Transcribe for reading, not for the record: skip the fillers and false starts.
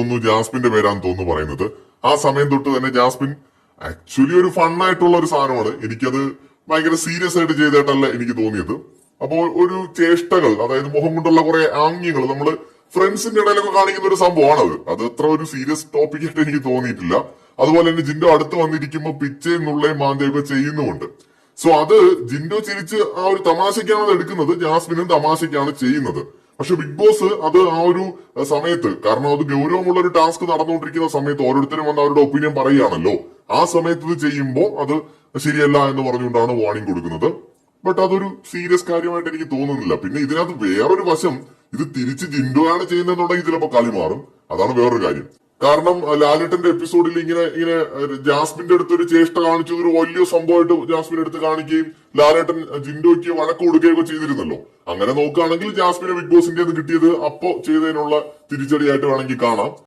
തോന്നുന്നു ജാസ്മിന്റെ പേരാന്ന് തോന്നുന്നു പറയുന്നത്. ആ സമയം തൊട്ട് തന്നെ ജാസ്മിൻ ആക്ച്വലി ഒരു ഫണ്ണായിട്ടുള്ള ഒരു സാധനമാണ്. എനിക്കത് ഭയങ്കര സീരിയസ് ആയിട്ട് ചെയ്തിട്ടല്ല എനിക്ക് തോന്നിയത്. അപ്പോൾ ഒരു ചേഷ്ടകൾ, അതായത് മുഖം കൊണ്ടുള്ള കുറെ ആംഗ്യങ്ങൾ നമ്മള് ഫ്രണ്ട്സിന്റെ ഇടയിലൊക്കെ കാണിക്കുന്ന ഒരു സംഭവമാണത്. അത് അത്ര ഒരു സീരിയസ് ടോപ്പിക് ആയിട്ട് എനിക്ക് തോന്നിയിട്ടില്ല. അതുപോലെ തന്നെ ജിൻഡോ അടുത്ത് വന്നിരിക്കുമ്പോൾ പിച്ചയും നുള്ളയും മാന്തയൊക്കെ ചെയ്യുന്നുമുണ്ട്. സോ അത് ജിൻഡോ ചിരിച്ച് ആ ഒരു തമാശയ്ക്കാണ് അത് എടുക്കുന്നത്, ജാസ്മിനും തമാശയ്ക്കാണ് ചെയ്യുന്നത്. പക്ഷെ ബിഗ് ബോസ് അത് ആ ഒരു സമയത്ത്, കാരണം അത് ഗൗരവമുള്ള ഒരു ടാസ്ക് നടന്നുകൊണ്ടിരിക്കുന്ന സമയത്ത് ഓരോരുത്തരും വന്ന് അവരുടെ ഒപ്പീനിയൻ പറയുകയാണല്ലോ, ആ സമയത്ത് ഇത് ചെയ്യുമ്പോൾ അത് ശരിയല്ല എന്ന് പറഞ്ഞുകൊണ്ടാണ് വാർണിംഗ് കൊടുക്കുന്നത്. ബട്ട് അതൊരു സീരിയസ് കാര്യമായിട്ട് എനിക്ക് തോന്നുന്നില്ല. പിന്നെ ഇതിനകത്ത് വേറൊരു വശം, ഇത് തിരിച്ച് ജിൻഡോയാണ് ചെയ്യുന്നതെന്നുണ്ടെങ്കിൽ ചിലപ്പോൾ കളി മാറും. അതാണ് വേറൊരു കാര്യം. കാരണം ലാലേട്ടന്റെ എപ്പിസോഡിൽ ഇങ്ങനെ ജാസ്മിന്റെ അടുത്ത് ഒരു ചേഷ്ട കാണിച്ചത് ഒരു വലിയ സംഭവമായിട്ട് ജാസ്മിന്റെ അടുത്ത് കാണിക്കുകയും ലാലേട്ടൻ ജിൻഡോയ്ക്ക് വഴക്ക് കൊടുക്കുകയൊക്കെ ചെയ്തിരുന്നല്ലോ. അങ്ങനെ നോക്കുകയാണെങ്കിൽ ജാസ്മിന് ബിഗ് ബോസിന്റെ കിട്ടിയത് അപ്പോ ചെയ്തതിനുള്ള തിരിച്ചടിയായിട്ട് വേണമെങ്കിൽ കാണാം.